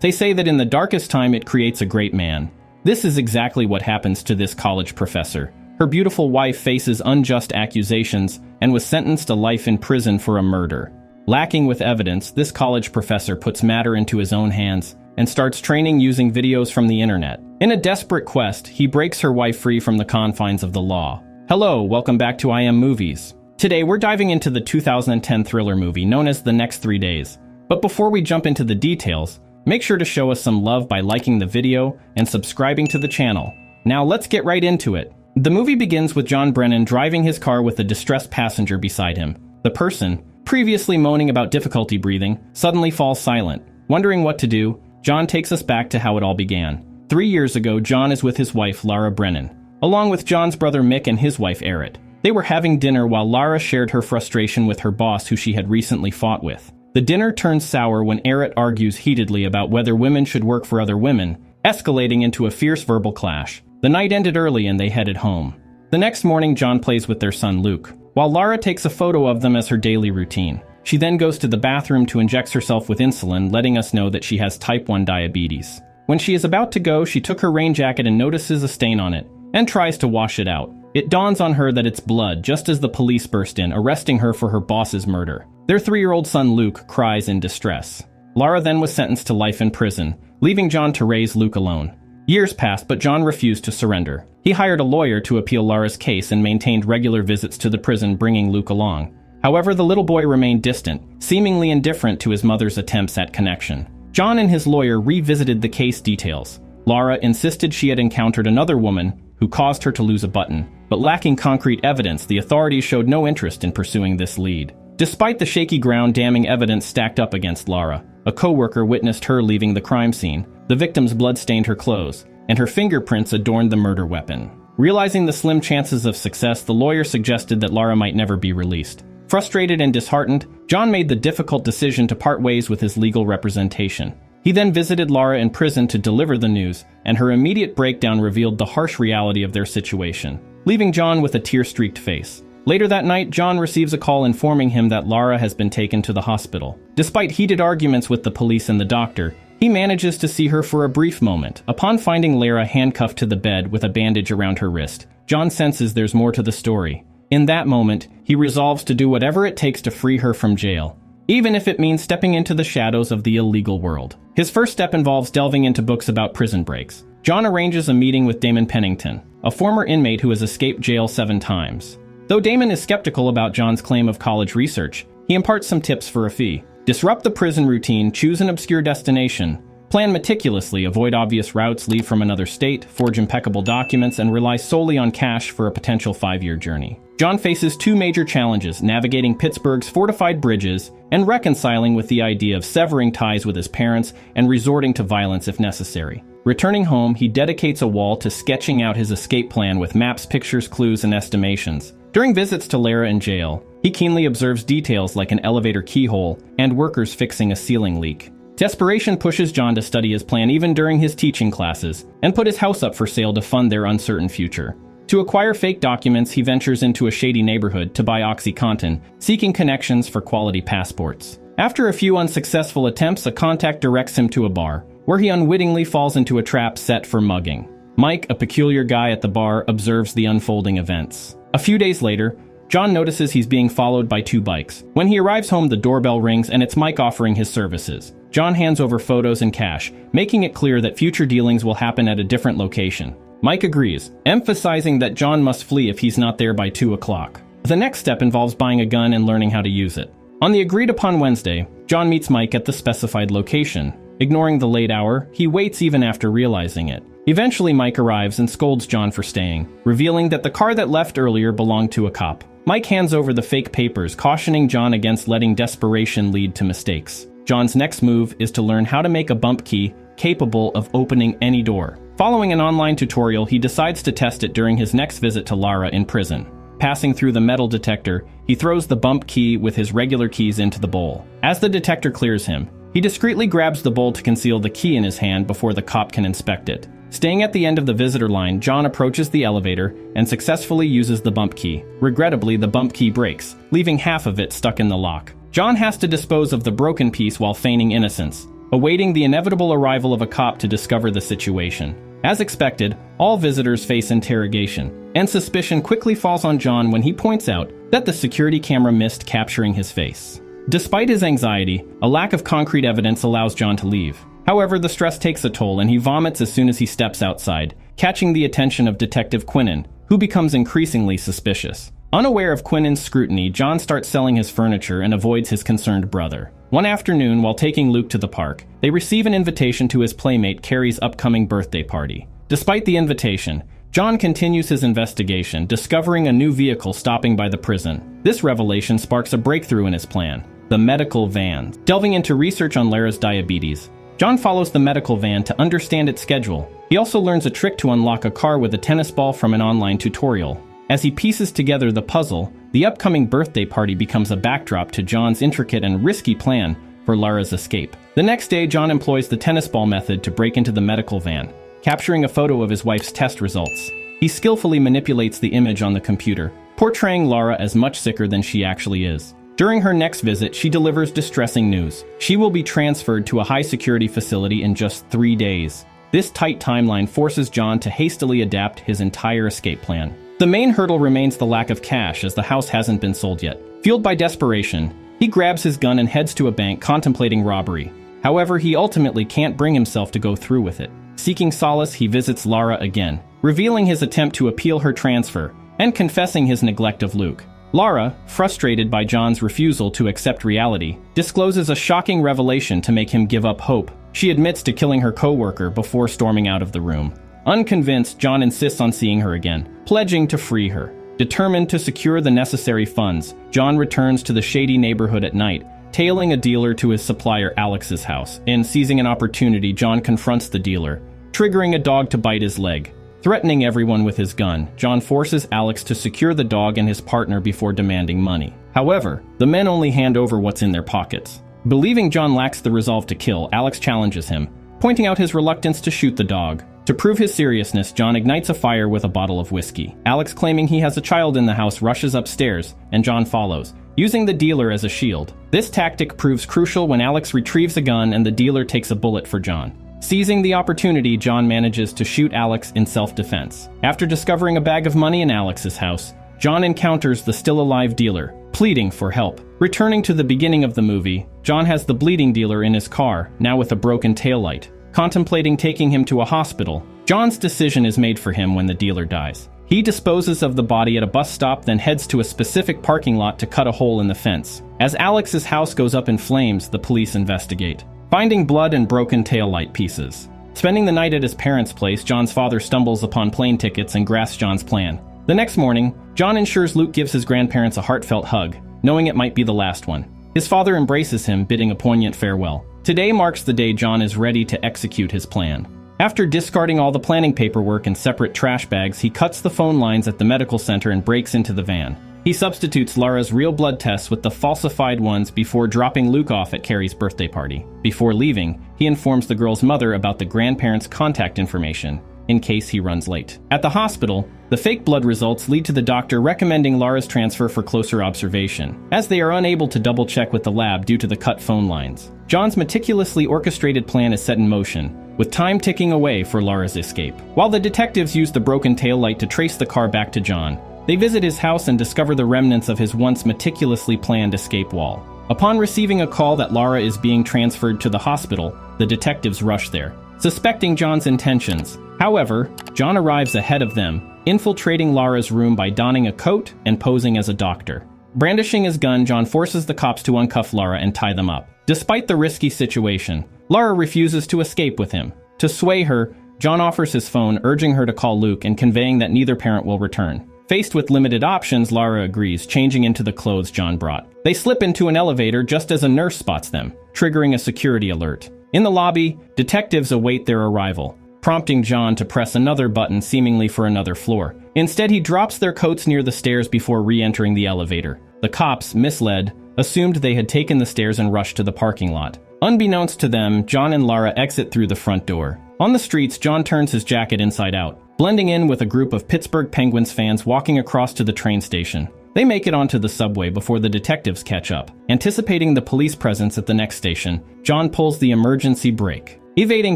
They say that in the darkest time it creates a great man. This is exactly what happens to this college professor. Her beautiful wife faces unjust accusations and was sentenced to life in prison for a murder. Lacking with evidence, this college professor puts matter into his own hands and starts training using videos from the internet. In a desperate quest, he breaks her wife free from the confines of the law. Hello, welcome back to I Am Movies. Today we're diving into the 2010 thriller movie known as The Next 3 Days. But before we jump into the details, make sure to show us some love by liking the video and subscribing to the channel. Now let's get right into it. The movie begins with John Brennan driving his car with a distressed passenger beside him. The person, previously moaning about difficulty breathing, suddenly falls silent. Wondering what to do, John takes us back to how it all began. 3 years ago, John is with his wife, Lara Brennan, along with John's brother Mick and his wife, Erit. They were having dinner while Lara shared her frustration with her boss who she had recently fought with. The dinner turns sour when Erit argues heatedly about whether women should work for other women, escalating into a fierce verbal clash. The night ended early and they headed home. The next morning, John plays with their son Luke, while Lara takes a photo of them as her daily routine. She then goes to the bathroom to inject herself with insulin, letting us know that she has type 1 diabetes. When she is about to go, she took her rain jacket and notices a stain on it, and tries to wash it out. It dawns on her that it's blood just as the police burst in, arresting her for her boss's murder. Their 3-year-old son Luke cries in distress. Lara then was sentenced to life in prison, leaving John to raise Luke alone. Years passed, but John refused to surrender. He hired a lawyer to appeal Lara's case and maintained regular visits to the prison, bringing Luke along. However, the little boy remained distant, seemingly indifferent to his mother's attempts at connection. John and his lawyer revisited the case details. Lara insisted she had encountered another woman who caused her to lose a button, but lacking concrete evidence, the authorities showed no interest in pursuing this lead. Despite the shaky ground, damning evidence stacked up against Lara. A co-worker witnessed her leaving the crime scene. The victim's blood stained her clothes, and her fingerprints adorned the murder weapon. Realizing the slim chances of success, the lawyer suggested that Lara might never be released. Frustrated and disheartened, John made the difficult decision to part ways with his legal representation. He then visited Lara in prison to deliver the news, and her immediate breakdown revealed the harsh reality of their situation, leaving John with a tear-streaked face. Later that night, John receives a call informing him that Lara has been taken to the hospital. Despite heated arguments with the police and the doctor, he manages to see her for a brief moment. Upon finding Lara handcuffed to the bed with a bandage around her wrist, John senses there's more to the story. In that moment, he resolves to do whatever it takes to free her from jail, even if it means stepping into the shadows of the illegal world. His first step involves delving into books about prison breaks. John arranges a meeting with Damon Pennington, a former inmate who has escaped jail 7 times. Though Damon is skeptical about John's claim of college research, he imparts some tips for a fee. Disrupt the prison routine, choose an obscure destination, plan meticulously, avoid obvious routes, leave from another state, forge impeccable documents, and rely solely on cash for a potential 5-year journey. John faces 2 major challenges: navigating Pittsburgh's fortified bridges and reconciling with the idea of severing ties with his parents and resorting to violence if necessary. Returning home, he dedicates a wall to sketching out his escape plan with maps, pictures, clues, and estimations. During visits to Lara in jail, he keenly observes details like an elevator keyhole and workers fixing a ceiling leak. Desperation pushes John to study his plan even during his teaching classes and put his house up for sale to fund their uncertain future. To acquire fake documents, he ventures into a shady neighborhood to buy OxyContin, seeking connections for quality passports. After a few unsuccessful attempts, a contact directs him to a bar, where he unwittingly falls into a trap set for mugging. Mike, a peculiar guy at the bar, observes the unfolding events. A few days later, John notices he's being followed by 2 bikes. When he arrives home, the doorbell rings and it's Mike offering his services. John hands over photos and cash, making it clear that future dealings will happen at a different location. Mike agrees, emphasizing that John must flee if he's not there by 2 o'clock. The next step involves buying a gun and learning how to use it. On the agreed-upon Wednesday, John meets Mike at the specified location. Ignoring the late hour, he waits even after realizing it. Eventually, Mike arrives and scolds John for staying, revealing that the car that left earlier belonged to a cop. Mike hands over the fake papers, cautioning John against letting desperation lead to mistakes. John's next move is to learn how to make a bump key capable of opening any door. Following an online tutorial, he decides to test it during his next visit to Lara in prison. Passing through the metal detector, he throws the bump key with his regular keys into the bowl. As the detector clears him, he discreetly grabs the bowl to conceal the key in his hand before the cop can inspect it. Staying at the end of the visitor line, John approaches the elevator and successfully uses the bump key. Regrettably, the bump key breaks, leaving half of it stuck in the lock. John has to dispose of the broken piece while feigning innocence. awaiting the inevitable arrival of a cop to discover the situation. As expected, all visitors face interrogation, and suspicion quickly falls on John when he points out that the security camera missed capturing his face. Despite his anxiety, a lack of concrete evidence allows John to leave. However, the stress takes a toll and he vomits as soon as he steps outside, catching the attention of Detective Quinnan, who becomes increasingly suspicious. Unaware of Quinnan's scrutiny, John starts selling his furniture and avoids his concerned brother. One afternoon, while taking Luke to the park, they receive an invitation to his playmate Carrie's upcoming birthday party. Despite the invitation, John continues his investigation, discovering a new vehicle stopping by the prison. This revelation sparks a breakthrough in his plan: the medical van. Delving into research on Lara's diabetes, John follows the medical van to understand its schedule. He also learns a trick to unlock a car with a tennis ball from an online tutorial. As he pieces together the puzzle, the upcoming birthday party becomes a backdrop to John's intricate and risky plan for Lara's escape. The next day, John employs the tennis ball method to break into the medical van, capturing a photo of his wife's test results. He skillfully manipulates the image on the computer, portraying Lara as much sicker than she actually is. During her next visit, she delivers distressing news. She will be transferred to a high-security facility in just 3 days. This tight timeline forces John to hastily adapt his entire escape plan. The main hurdle remains the lack of cash, as the house hasn't been sold yet. Fueled by desperation, he grabs his gun and heads to a bank, contemplating robbery. However, he ultimately can't bring himself to go through with it. Seeking solace, he visits Lara again, revealing his attempt to appeal her transfer and confessing his neglect of Luke. Lara, frustrated by John's refusal to accept reality, discloses a shocking revelation to make him give up hope. She admits to killing her co-worker before storming out of the room. Unconvinced, John insists on seeing her again, pledging to free her. Determined to secure the necessary funds, John returns to the shady neighborhood at night, tailing a dealer to his supplier Alex's house. Seizing an opportunity, John confronts the dealer, triggering a dog to bite his leg. Threatening everyone with his gun, John forces Alex to secure the dog and his partner before demanding money. However, the men only hand over what's in their pockets. Believing John lacks the resolve to kill, Alex challenges him, pointing out his reluctance to shoot the dog. To prove his seriousness, John ignites a fire with a bottle of whiskey. Alex, claiming he has a child in the house, rushes upstairs, and John follows, using the dealer as a shield. This tactic proves crucial when Alex retrieves a gun and the dealer takes a bullet for John. Seizing the opportunity, John manages to shoot Alex in self-defense. After discovering a bag of money in Alex's house, John encounters the still-alive dealer, pleading for help. Returning to the beginning of the movie, John has the bleeding dealer in his car, now with a broken taillight. Contemplating taking him to a hospital, John's decision is made for him when the dealer dies. He disposes of the body at a bus stop, then heads to a specific parking lot to cut a hole in the fence. As Alex's house goes up in flames, the police investigate, finding blood and broken taillight pieces. Spending the night at his parents' place, John's father stumbles upon plane tickets and grasps John's plan. The next morning, John ensures Luke gives his grandparents a heartfelt hug, knowing it might be the last one. His father embraces him, bidding a poignant farewell. Today marks the day John is ready to execute his plan. After discarding all the planning paperwork in separate trash bags, he cuts the phone lines at the medical center and breaks into the van. He substitutes Lara's real blood tests with the falsified ones before dropping Luke off at Carrie's birthday party. Before leaving, he informs the girl's mother about the grandparents' contact information, in case he runs late. At the hospital, the fake blood results lead to the doctor recommending Lara's transfer for closer observation, as they are unable to double-check with the lab due to the cut phone lines. John's meticulously orchestrated plan is set in motion, with time ticking away for Lara's escape. While the detectives use the broken taillight to trace the car back to John, they visit his house and discover the remnants of his once meticulously planned escape wall. Upon receiving a call that Lara is being transferred to the hospital, the detectives rush there, suspecting John's intentions. However, John arrives ahead of them, infiltrating Lara's room by donning a coat and posing as a doctor. Brandishing his gun, John forces the cops to uncuff Lara and tie them up. Despite the risky situation, Lara refuses to escape with him. To sway her, John offers his phone, urging her to call Luke and conveying that neither parent will return. Faced with limited options, Lara agrees, changing into the clothes John brought. They slip into an elevator just as a nurse spots them, triggering a security alert. In the lobby, detectives await their arrival, prompting John to press another button seemingly for another floor. Instead, he drops their coats near the stairs before re-entering the elevator. The cops, misled, assumed they had taken the stairs and rushed to the parking lot. Unbeknownst to them, John and Lara exit through the front door. On the streets, John turns his jacket inside out, blending in with a group of Pittsburgh Penguins fans walking across to the train station. They make it onto the subway before the detectives catch up. Anticipating the police presence at the next station, John pulls the emergency brake. Evading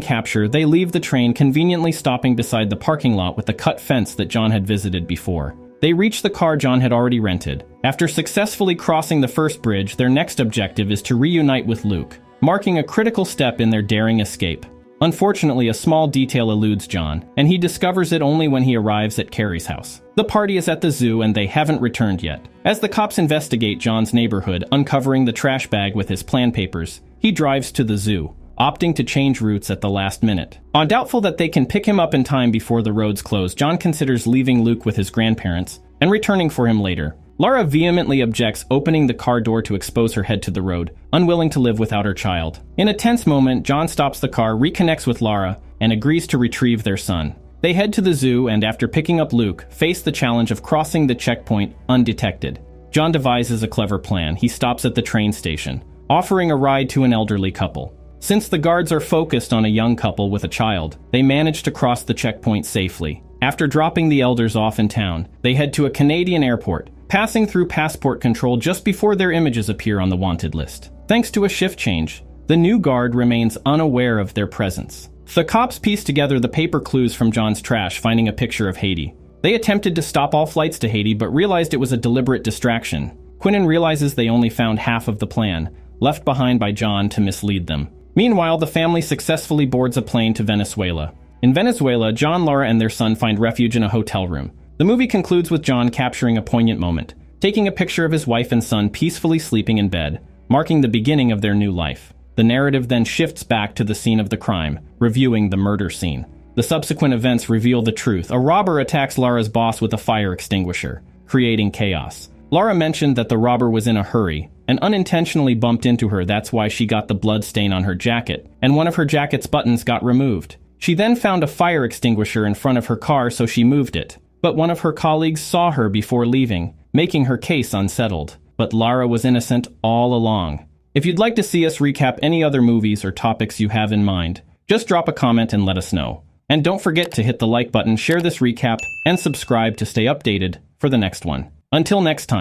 capture, they leave the train, conveniently stopping beside the parking lot with the cut fence that John had visited before. They reach the car John had already rented. After successfully crossing the first bridge, their next objective is to reunite with Luke, marking a critical step in their daring escape. Unfortunately, a small detail eludes John, and he discovers it only when he arrives at Carrie's house. The party is at the zoo and they haven't returned yet. As the cops investigate John's neighborhood, uncovering the trash bag with his plan papers, he drives to the zoo, opting to change routes at the last minute. Doubtful that they can pick him up in time before the roads close, John considers leaving Luke with his grandparents and returning for him later. Lara vehemently objects, opening the car door to expose her head to the road, unwilling to live without her child. In a tense moment, John stops the car, reconnects with Lara, and agrees to retrieve their son. They head to the zoo and, after picking up Luke, face the challenge of crossing the checkpoint undetected. John devises a clever plan. He stops at the train station, offering a ride to an elderly couple. Since the guards are focused on a young couple with a child, they manage to cross the checkpoint safely. After dropping the elders off in town, they head to a Canadian airport, passing through passport control just before their images appear on the wanted list. Thanks to a shift change, the new guard remains unaware of their presence. The cops piece together the paper clues from John's trash, finding a picture of Haiti. They attempted to stop all flights to Haiti, but realized it was a deliberate distraction. Quinnen realizes they only found half of the plan, left behind by John to mislead them. Meanwhile, the family successfully boards a plane to Venezuela. In Venezuela, John, Lara, and their son find refuge in a hotel room. The movie concludes with John capturing a poignant moment, taking a picture of his wife and son peacefully sleeping in bed, marking the beginning of their new life. The narrative then shifts back to the scene of the crime, reviewing the murder scene. The subsequent events reveal the truth. A robber attacks Lara's boss with a fire extinguisher, creating chaos. Lara mentioned that the robber was in a hurry and unintentionally bumped into her. That's why she got the blood stain on her jacket, and one of her jacket's buttons got removed. She then found a fire extinguisher in front of her car, so she moved it. But one of her colleagues saw her before leaving, making her case unsettled. But Lara was innocent all along. If you'd like to see us recap any other movies or topics you have in mind, just drop a comment and let us know. And don't forget to hit the like button, share this recap, and subscribe to stay updated for the next one. Until next time.